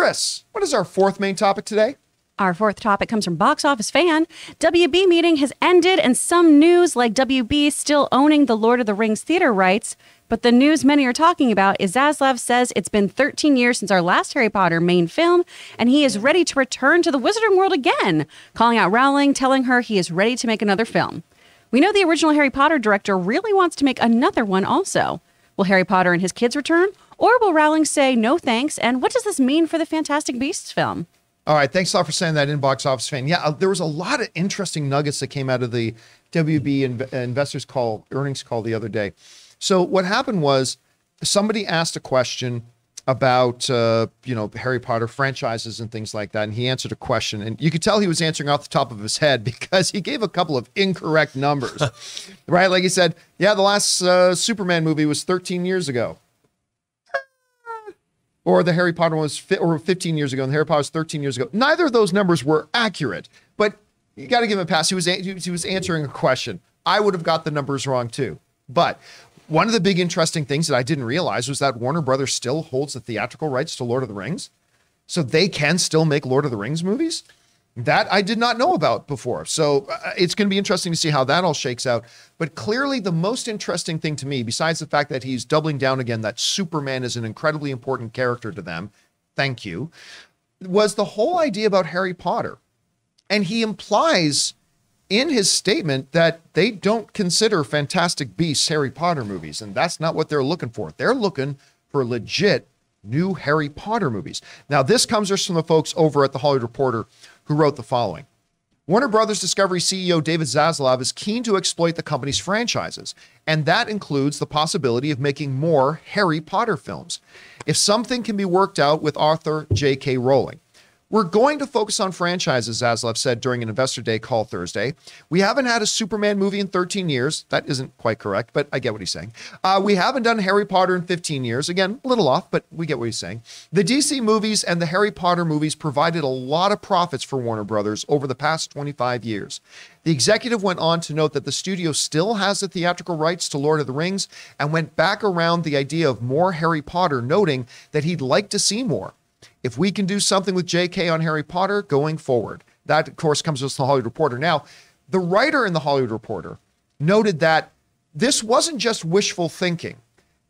Chris, what is our fourth main topic today? Our fourth topic comes from Box Office Fan. WB meeting has ended, and some news like WB still owning the Lord of the Rings theater rights. But the news many are talking about is Zaslav says it's been 13 years since our last Harry Potter main film, and he is ready to return to the Wizarding World again, calling out Rowling, telling her he is ready to make another film. We know the original Harry Potter director really wants to make another one also. Will Harry Potter and his kids return, or will Rowling say no thanks, and what does this mean for the Fantastic Beasts film? All right, thanks a lot for saying that, in Box Office Fan. Yeah, there was a lot of interesting nuggets that came out of the WB investors call, earnings call the other day. So what happened was somebody asked a question about, Harry Potter franchises and things like that. And he answered a question, and you could tell he was answering off the top of his head because he gave a couple of incorrect numbers, right? Like he said, yeah, the last Superman movie was 13 years ago. Or the Harry Potter was 15 years ago, and the Harry Potter was 13 years ago. Neither of those numbers were accurate, but you got to give him a pass. He was answering a question. I would have got the numbers wrong too. But one of the big interesting things that I didn't realize was that Warner Brothers still holds the theatrical rights to Lord of the Rings. So they can still make Lord of the Rings movies. That I did not know about before. So it's going to be interesting to see how that all shakes out. But clearly the most interesting thing to me, besides the fact that he's doubling down again, that Superman is an incredibly important character to them, thank you, was the whole idea about Harry Potter. And he implies in his statement that they don't consider Fantastic Beasts Harry Potter movies. And that's not what they're looking for. They're looking for legit new Harry Potter movies. Now, this comes just from the folks over at the Hollywood Reporter who wrote the following. Warner Brothers Discovery CEO David Zaslav is keen to exploit the company's franchises, and that includes the possibility of making more Harry Potter films, if something can be worked out with author J.K. Rowling. We're going to focus on franchises, Zaslav said during an Investor Day call Thursday. We haven't had a Superman movie in 13 years. That isn't quite correct, but I get what he's saying. We haven't done Harry Potter in 15 years. Again, a little off, but we get what he's saying. The DC movies and the Harry Potter movies provided a lot of profits for Warner Brothers over the past 25 years. The executive went on to note that the studio still has the theatrical rights to Lord of the Rings and went back around the idea of more Harry Potter, noting that he'd like to see more. If we can do something with JK on Harry Potter going forward. That, of course, comes from the Hollywood Reporter. Now, the writer in the Hollywood Reporter noted that this wasn't just wishful thinking,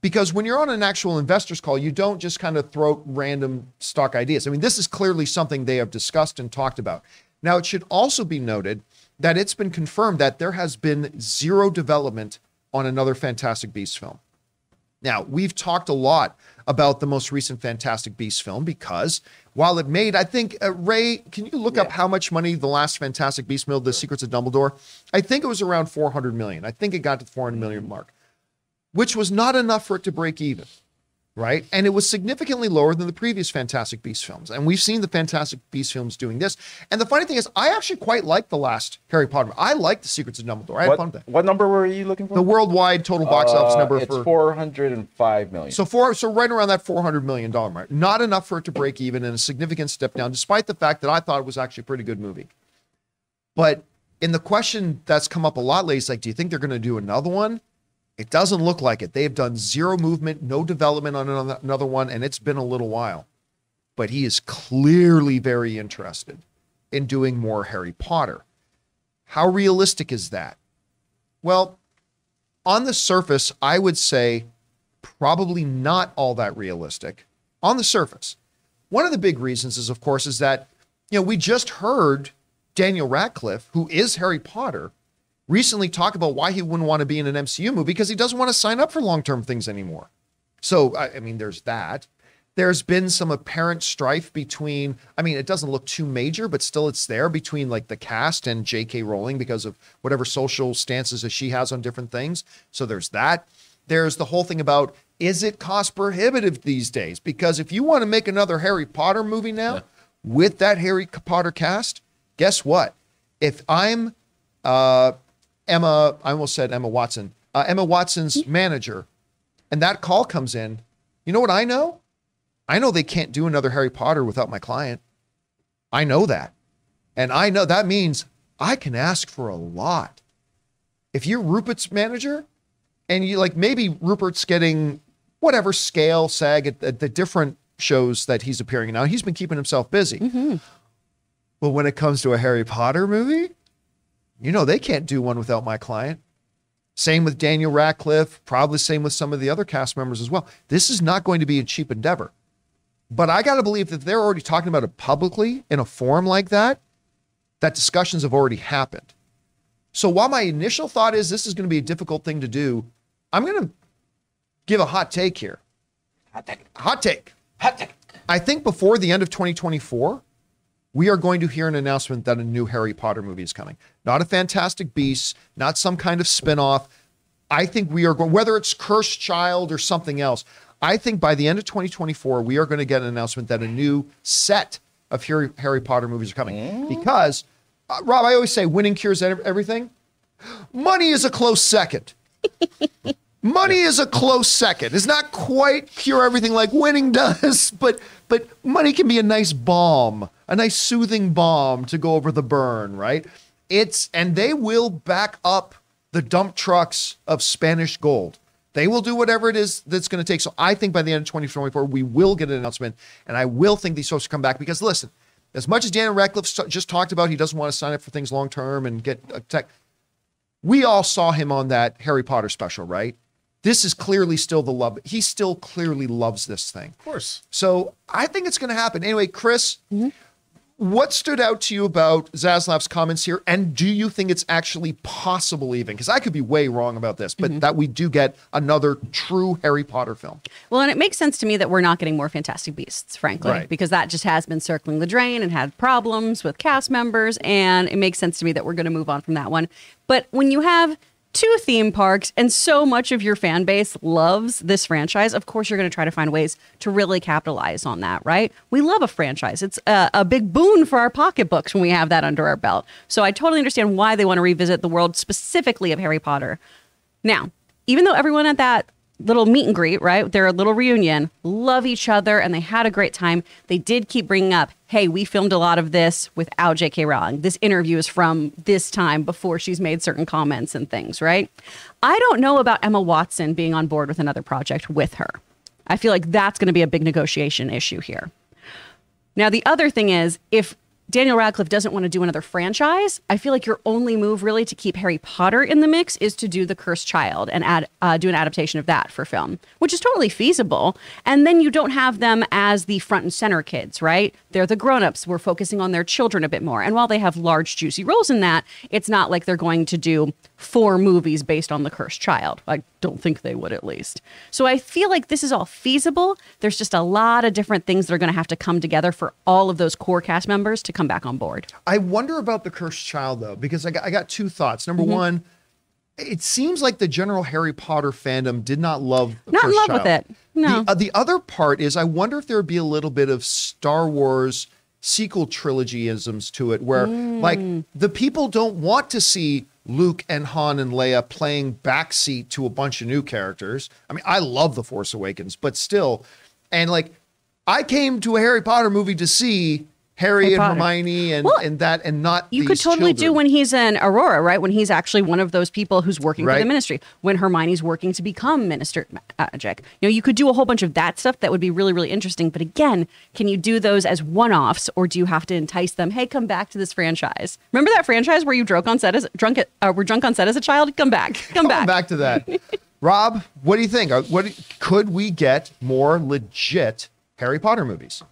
because when you're on an actual investors call, you don't just kind of throw random stock ideas. I mean, this is clearly something they have discussed and talked about. Now, it should also be noted that it's been confirmed that there has been zero development on another Fantastic Beasts film. Now, we've talked a lot about the most recent Fantastic Beasts film because while it made, I think, Ray, can you look up how much money the last Fantastic Beasts made, The Secrets of Dumbledore? I think it was around 400 million. I think it got to the 400 million mark, which was not enough for it to break even, right? And it was significantly lower than the previous Fantastic Beasts films. And we've seen the Fantastic Beasts films doing this. And the funny thing is, I actually quite like the last Harry Potter. I like The Secrets of Dumbledore. I had fun with that. What number were you looking for? The worldwide total box office number. It's 405 million. So right around that $400 million mark. Not enough for it to break even, and a significant step down, despite the fact that I thought it was actually a pretty good movie. But in the question that's come up a lot lately, is like, do you think they're going to do another one? It doesn't look like it. They've done zero movement, no development on another one, and it's been a little while. But he is clearly very interested in doing more Harry Potter. How realistic is that? Well, on the surface, I would say probably not all that realistic. On the surface. One of the big reasons is, of course, is that, we just heard Daniel Radcliffe, who is Harry Potter, recently talk about why he wouldn't want to be in an MCU movie because he doesn't want to sign up for long-term things anymore. So, I mean, there's that. There's been some apparent strife between, it doesn't look too major, but still it's there between like the cast and J.K. Rowling because of whatever social stances that she has on different things. So there's that. There's the whole thing about, is it cost prohibitive these days? Because if you want to make another Harry Potter movie now with that Harry Potter cast, guess what? If I'm Emma Watson's manager, and that call comes in, you know what I know? I know they can't do another Harry Potter without my client. I know that. And I know that means I can ask for a lot. If you're Rupert's manager, and you maybe Rupert's getting whatever scale, SAG at the different shows that he's appearing in now. He's been keeping himself busy. But when it comes to a Harry Potter movie, they can't do one without my client. Same with Daniel Radcliffe, probably same with some of the other cast members as well. This is not going to be a cheap endeavor. But I got to believe that they're already talking about it publicly in a forum like that discussions have already happened. So while my initial thought is this is going to be a difficult thing to do, I'm going to give a hot take here. Hot take. I think before the end of 2024, we are going to hear an announcement that a new Harry Potter movie is coming. Not a Fantastic Beasts, not some kind of spinoff. I think we are going, whether it's Cursed Child or something else, I think by the end of 2024, we are going to get an announcement that a new set of Harry Potter movies are coming. Because, Rob, I always say winning cures everything. Money is a close second. Money is a close second. It's not quite cure everything like winning does, but money can be a nice balm, a nice soothing balm to go over the burn, right? And they will back up the dump trucks of Spanish gold. They will do whatever it is that's going to take. So I think by the end of 2024, we will get an announcement, and I will think these folks will come back because listen, as much as Daniel Radcliffe just talked about, he doesn't want to sign up for things long-term and get a tech. We all saw him on that Harry Potter special, right? This is clearly still the love. He still clearly loves this thing. Of course. So I think it's going to happen. Anyway, Chris, what stood out to you about Zaslav's comments here? And do you think it's actually possible even? Because I could be way wrong about this, but that we do get another true Harry Potter film. Well, and it makes sense to me that we're not getting more Fantastic Beasts, frankly, Right. because that just has been circling the drain and had problems with cast members. And it makes sense to me that we're going to move on from that one. But when you have two theme parks and so much of your fan base loves this franchise, of course, you're going to try to find ways to really capitalize on that, right? We love a franchise. It's a big boon for our pocketbooks when we have that under our belt. So I totally understand why they want to revisit the world specifically of Harry Potter. Now, even though everyone at that little meet and greet, right, their little reunion, love each other and they had a great time, they did keep bringing up, hey, we filmed a lot of this without J.K. Rowling. This interview is from this time before she's made certain comments and things, right? I don't know about Emma Watson being on board with another project with her. I feel like that's going to be a big negotiation issue here. Now, the other thing is, if Daniel Radcliffe doesn't want to do another franchise, I feel like your only move really to keep Harry Potter in the mix is to do The Cursed Child and do an adaptation of that for film, which is totally feasible. And then you don't have them as the front and center kids, right? They're the grown-ups. We're focusing on their children a bit more. And while they have large, juicy roles in that, it's not like they're going to do 4 movies based on The Cursed Child. I don't think they would, at least. So I feel like this is all feasible. There's just a lot of different things that are going to have to come together for all of those core cast members to come back on board. I wonder about The Cursed Child, though, because I got two thoughts. Number one, it seems like the general Harry Potter fandom did not love The Not in Cursed love Child. with it. No. The other part is I wonder if there would be a little bit of Star Wars sequel trilogy-isms to it where, like, the people don't want to see Luke and Han and Leia playing backseat to a bunch of new characters. I mean, I love The Force Awakens, but still. And, like, I came to a Harry Potter movie to see Harry and Potter. Hermione and that, and not You these could totally children. do when he's an Aurora, right? When he's actually one of those people who's working for Right. the ministry. When Hermione's working to become Minister Magic. You could do a whole bunch of that stuff that would be really, really interesting. But again, can you do those as one-offs, or do you have to entice them? Hey, come back to this franchise. Remember that franchise where you were drunk on set as a child? Come back, come back. Back to that. Rob, what do you think? Could we get more legit Harry Potter movies?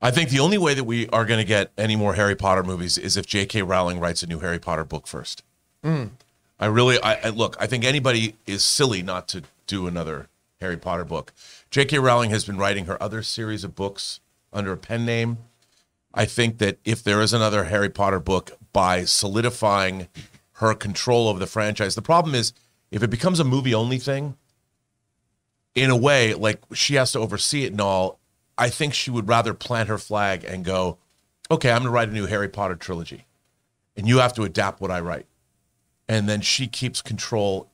I think the only way that we are going to get any more Harry Potter movies is if J.K. Rowling writes a new Harry Potter book first. I think anybody is silly not to do another Harry Potter book. J.K. Rowling has been writing her other series of books under a pen name. I think that if there is another Harry Potter book, by solidifying her control over the franchise, the problem is if it becomes a movie-only thing, in a way, like she has to oversee it and all, I think she would rather plant her flag and go, okay, I'm going to write a new Harry Potter trilogy, and you have to adapt what I write. And then she keeps control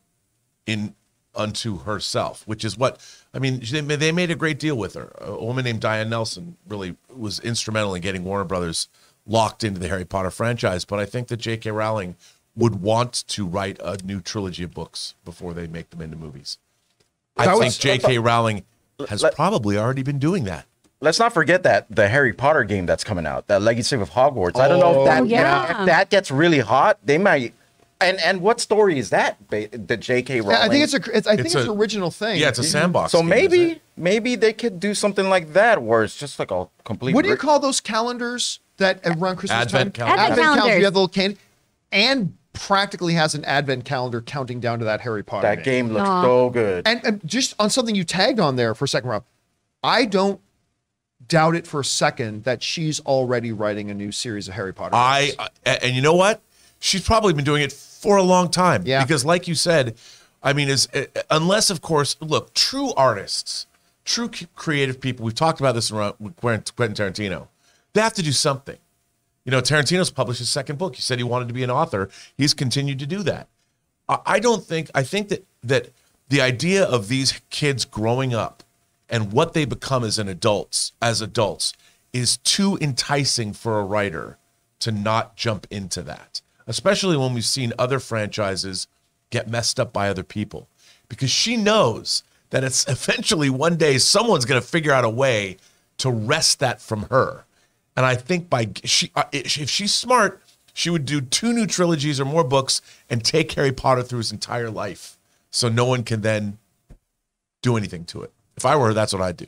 unto herself, which is what, I mean, they made a great deal with her. A woman named Diane Nelson really was instrumental in getting Warner Brothers locked into the Harry Potter franchise. But I think that J.K. Rowling would want to write a new trilogy of books before they make them into movies. I think J.K. Rowling has probably already been doing that. Let's not forget that the Harry Potter game that's coming out, that Legacy of Hogwarts. I don't know if that if that gets really hot, they might. And what story is that? The J.K. Rowling. I think it's an original thing. Yeah, it's a sandbox. So game, maybe they could do something like that, where it's just like a complete. What do you call those calendars that around Christmas Advent time? calendars. Advent calendars. You have the little candy, and practically has an advent calendar counting down to that Harry Potter. That game looks so good. And just on something you tagged on there for a second, Rob, I don't doubt it for a second that she's already writing a new series of Harry Potter. And you know what? She's probably been doing it for a long time. Yeah. Because like you said, I mean, unless, of course, look, true artists, true creative people, we've talked about this around with Quentin Tarantino, they have to do something. You know, Tarantino's published his second book. He said he wanted to be an author. He's continued to do that. I think that the idea of these kids growing up and what they become as adults is too enticing for a writer to not jump into that, especially when we've seen other franchises get messed up by other people, because she knows that it's eventually one day someone's going to figure out a way to wrest that from her. And I think if she's smart, she would do 2 new trilogies or more books and take Harry Potter through his entire life, so no one can then do anything to it. If I were her, that's what I'd do.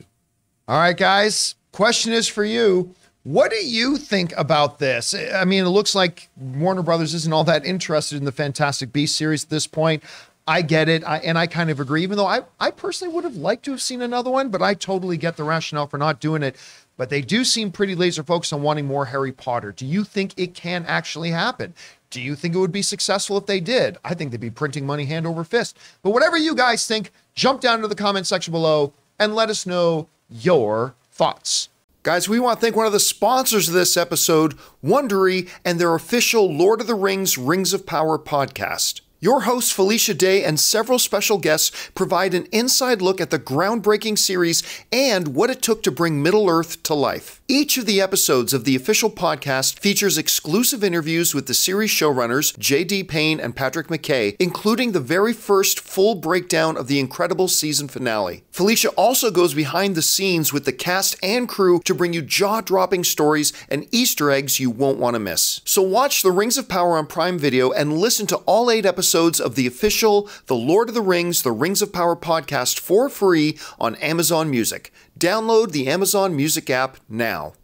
All right, guys. Question is for you. What do you think about this? I mean, it looks like Warner Brothers isn't all that interested in the Fantastic Beasts series at this point. I get it, and I kind of agree, even though I personally would have liked to have seen another one, but I totally get the rationale for not doing it. But they do seem pretty laser focused on wanting more Harry Potter. Do you think it can actually happen? Do you think it would be successful if they did? I think they'd be printing money hand over fist. But whatever you guys think, jump down to the comment section below and let us know your thoughts. Guys, we want to thank one of the sponsors of this episode, Wondery, and their official Lord of the Rings Rings of Power podcast. Your host, Felicia Day, and several special guests provide an inside look at the groundbreaking series and what it took to bring Middle-earth to life. Each of the episodes of the official podcast features exclusive interviews with the series showrunners, J.D. Payne and Patrick McKay, including the very first full breakdown of the incredible season finale. Felicia also goes behind the scenes with the cast and crew to bring you jaw-dropping stories and Easter eggs you won't want to miss. So watch The Rings of Power on Prime Video and listen to all 8 episodes of the official The Lord of the Rings, The Rings of Power podcast for free on Amazon Music. Download the Amazon Music app now.